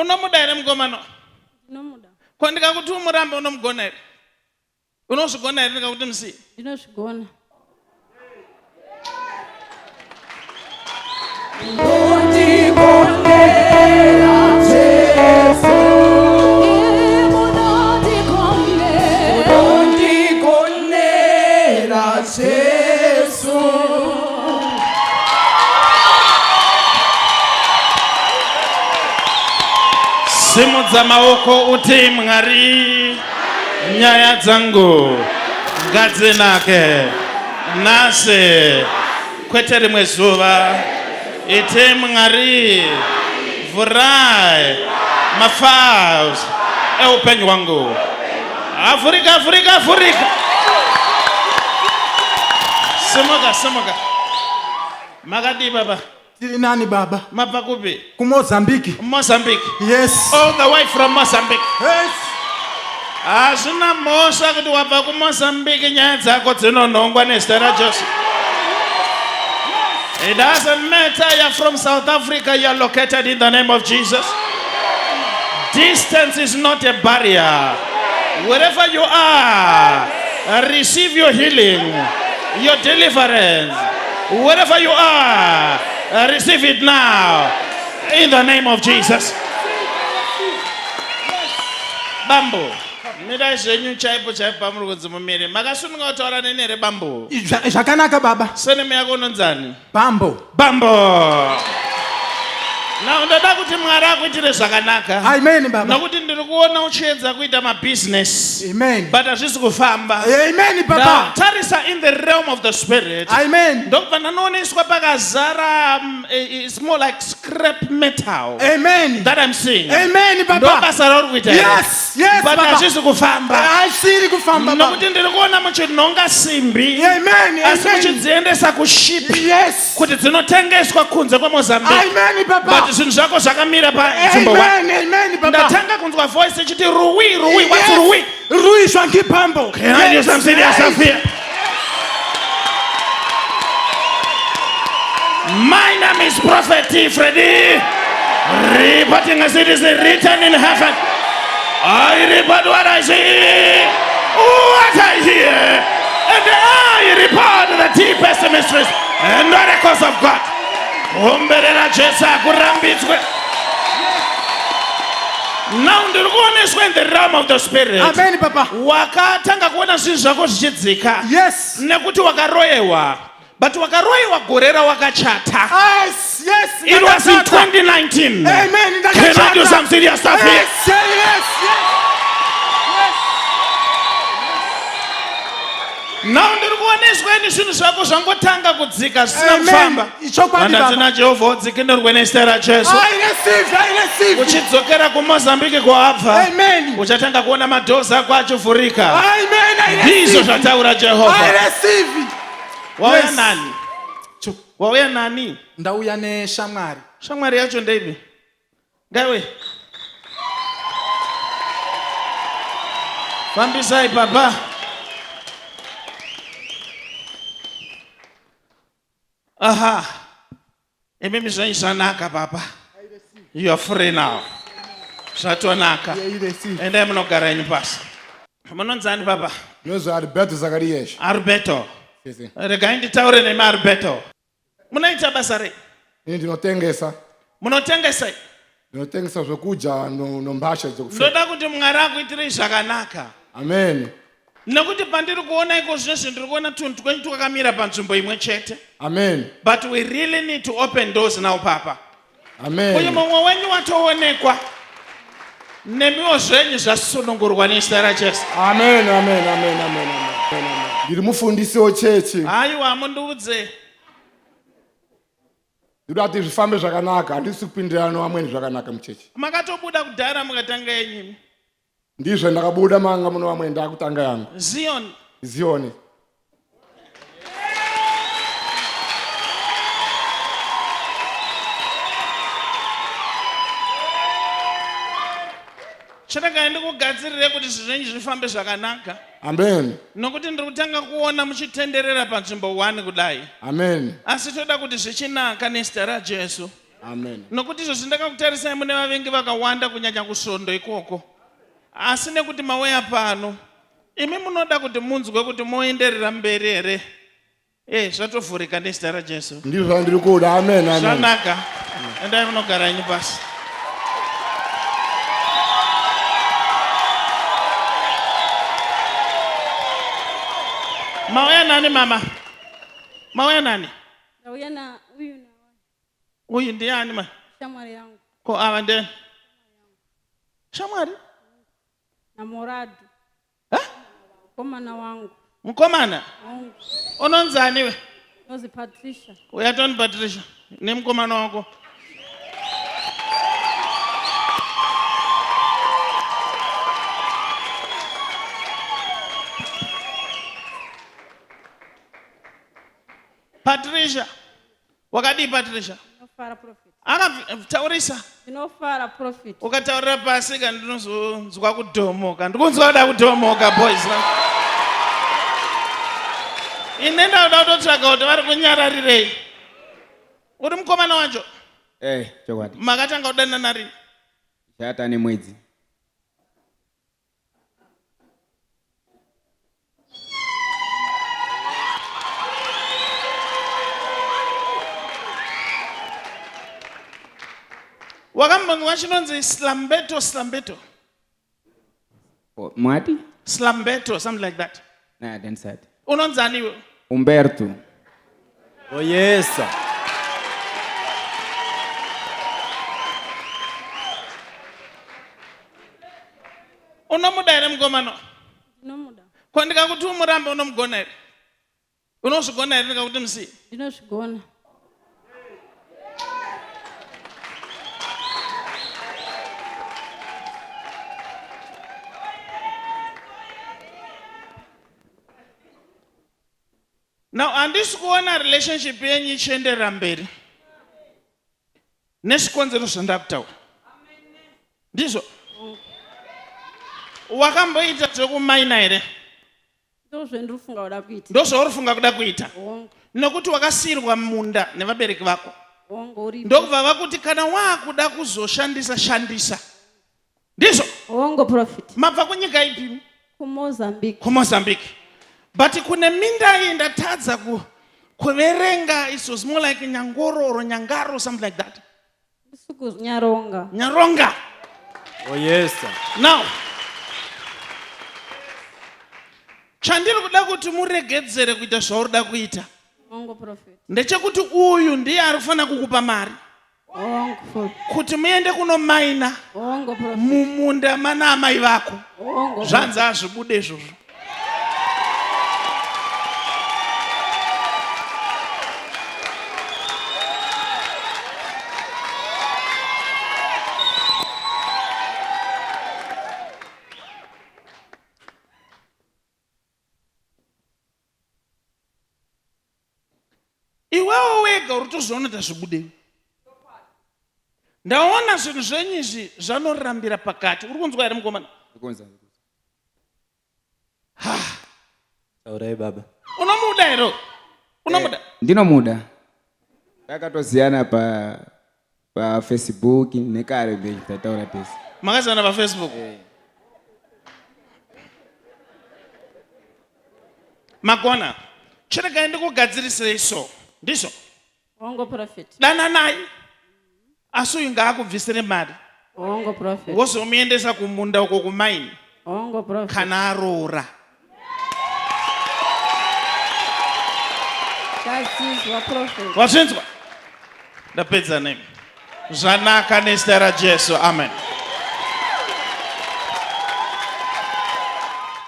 Unomuda ere mukomana? Ndinomuda. Ko ndikakuti umurambe unomugona ere? Unozvigona ere ndikakuti musiye? Ndinozvigona. Simudza maoko uti Mwari nyaya dzangu ngadzinake nase kwete rimwe zuva ite Mwari vurai mafauzi eupenyu hwangu avhurika. Simuka. Makadi baba. Tiri nani baba? Mabva kupi? Mozambique. Mozambique. Yes. All the way from Mozambique. Yes. Hazvina mhosva kuti wabva kuMozambique nyaya dzako dzinonhongwa nezita raJesu. It doesn't matter you're from South Africa, you're located in the name of Jesus. Distance is not a barrier. Wherever you are, receive your healing, your deliverance. Wherever you are, receive it now in the name of Jesus. Bambo. Mida zvenyu chaipo pamuri kudzimumire. Makasununga kutaura neni here bambo? Zvakanaka baba. Senemu yako unonzani? Bambo. Na undoda kuti Mwari akuitire zvakanaka. Amen baba. Nokuti ndiri kuona uchiedza kuita mabusiness. Amen. But hazvisi kufamba. Amen baba. Tarisa in the realm of the spirit. Amen. Ndokubva ndanoonesa pakazara, it's more like scrap metal. Amen. That I'm seeing. Amen baba. Ndobasa rauri kuita. Yes but baba. hazvisi kufamba. Haisiri kufamba baba. Nokuti ndiri kuona muchinhonga simbi. Amen. Asi muchidziendesa kushipi. Yes. Kuti dzinotengeswa kunze kweMozambique. Amen baba. But zvinhu zvako zvakamira panzvimbo. Amen baba. Ndatanga kunzwa voice ichiti Rui. What's Rui? Rui Shanki Bambo. Can I do some serious stuff here? My name is Prophetic, Freddy. Reporting as it is written in heaven. I report what I see, what I hear, and I report the deepest mysteries and miracles of God. Now ndiri kuoneswa in the realm of the spirit. Amen papa. Wakatanga kuona zvinhu zvako zvichidzika. Yes. Nekuti wakaroyewa. But wakaroyewa gorera wakachata. Yes. It was in 2019. Amen. Can I do some serious stuff here? Yes. Now ndiri kuoneswa ini zvinhu zvako zvangotanga kudzika zvisina Amen. kufamba. Ichokwadi baba. Handazina Jehovha udzikinurwe nezita raJesu. I receive. Uchidzokera kuMozambique kwawabva. Amen. Uchatanga kuona madhozi ako achivhurika. Amen. I Ndizvo receive. zvataura Jehovha. I receive. Wauya Yes. nani? Wauya nani? Ndauya neshamwari. Shamwari yacho ndeipi? Ngaiwe. Fambisai papa. Aha. Imi zvenyu zvanaka papa. You are free now. Zvatonaka. I receive. Endai munogara henyu pasi. Munonzani papa? Nozva Alberto Zakarias. Alberto. Yes. Regai nditaure nemi Alberto. Munoita basa rei? Ini ndinotengesa. Munotengesa? Ndinotengesa zvokudya nombasha dzokupfeka. Ndoda kuti Mwari akuitirei zvakanaka. Amen. Nekuti pandiri kuona iko zveshe ndiri kuona tunhu twenyu twakamira panzvimbo imwe chete. Amen. But we really need to open doors now papa. Amen. Uyu mumwe wenyu watoonekwa. Nemiwo zvenyu zvasunungurwa nezita raJesu. Amen. Ndiri mufundisi wechechi. Haiwa mundiudze. Ndiri kuti zvifambe zvakanaka, handisi kupindirana nevamweni zvakanaka muchechi. Makatobuda kudhara mukatanga yenyu. Ndizvo ndakabuda manga muno vamweni ndakutanga yangu. Zioni. Chandanga ndikugadzirire kuti zvinhu zvifambe zvakanaka. Amen. Nokuti ndiri kutanga kuona muchitenderera panzvimbo 1 kudai. Amen. Asi toda kuti zvichinaka nezita raJesu. Amen. Nokuti izvo zvindakakutarisai mune vavengi vakawanda kunyanya kusvondo ikoko. Asi nekuti mauya pano, imi munoda kuti munzwe kuti moenderera mberi here. Zvatovhurika nezita raJesu. Ndizvo zvandiri kuda. Amen. Amen. Zvanaka. Endai munogara inyu pasi. Mauya nani mama? Mauya nani? Ndauya na uyu na Uyu ndiani ma? shamwari yangu Ko ava ndeni? Shamwari? na Moradu. Komana wangu. Mukomana? Wangu. Unonzani we? Nozi Patricia. Uyatoni Patricia? Ni mukomana wako? Patricia. Wakadi Patricia? Ndinofara Prophet. Akataurisa? Ndinofara Prophet. Ukataurira pasi kandi ndinozonzwa kudhomoka. Ndikunzwa kuda kudhomoka boys. Ine ndauda kutotsvaga kuti vari kunyararirei. Uri mukomana wacho? Chokwadi. Makatanga kudanana rini? Chata nemwedzi. Wakambonzwa chinonzi slambeto. Mwati? Slambeto, something like that. Nah, then said. Unonzani iwe? Umberto. Oh yes. Unomuda here mukomana? Ndinomuda. Ko ndikakuti umurambe unomugona here? Unozvigona here ndikakuti musiye? Ndinozvigona. Now, handisi kuona relationship yenyu ichienderera mberi nezvikonzero zvandakutaura. Ndizvo? Wakamboita zvekumaina here? Ndozvendirifunga kuda kuita. Ndozvaurifunga kuda kuita? Hongu. Nokuti wakasiyirwa munda nevabereki vako. Hongu uripo. Ndokubva vakuti kana waakuda kuzoshandisa shandisa. Ndizvo? Hongu Prophet. Mabva kunyika ipi? kuMozambique. kuMozambique. But kune minda iyi ndatadza kuverenga, it was more like Nyangoro or Nyangaro, something like that. Nyaronga. Nyaronga. Oh yes. Now, chandiri kuda kuti muregedzere kuita zvaurida kuita. Hongu Prophet. Ndechekuti uyu ndiye arifana kukupa mari Hongu Prophet. kuti muende kunomaina Hongu Prophet. mumunda mana amai vako. Hongu. Zvanzi hazvibude izvozvo. Iwewe wega uri kutozviona kuti hazvibude. Ndaona zvinhu zvenyu izvi zvanorambira pakati. Uri kunzwa here mukomana? Ndikunzwa. Taurai baba. Unomuda here? Unomuda? Ndinomuda. Takatoziyana pa Facebook nekare beji tataura pesi. Makazana pa Facebook? Magona, chiregai ndikugadzirisei so. Ndizvo? Hongu Prophet. Dana naye. Asi uyu ngaakubvisire mari. Hongu Prophet. Wozomuendesa kumunda uko kumaini. Hongu Prophet. Kana aroora. Tazizwa Prophet. Wazvinzwa? Ndapedza nemi. Zvanaka nezita raJesu. Amen.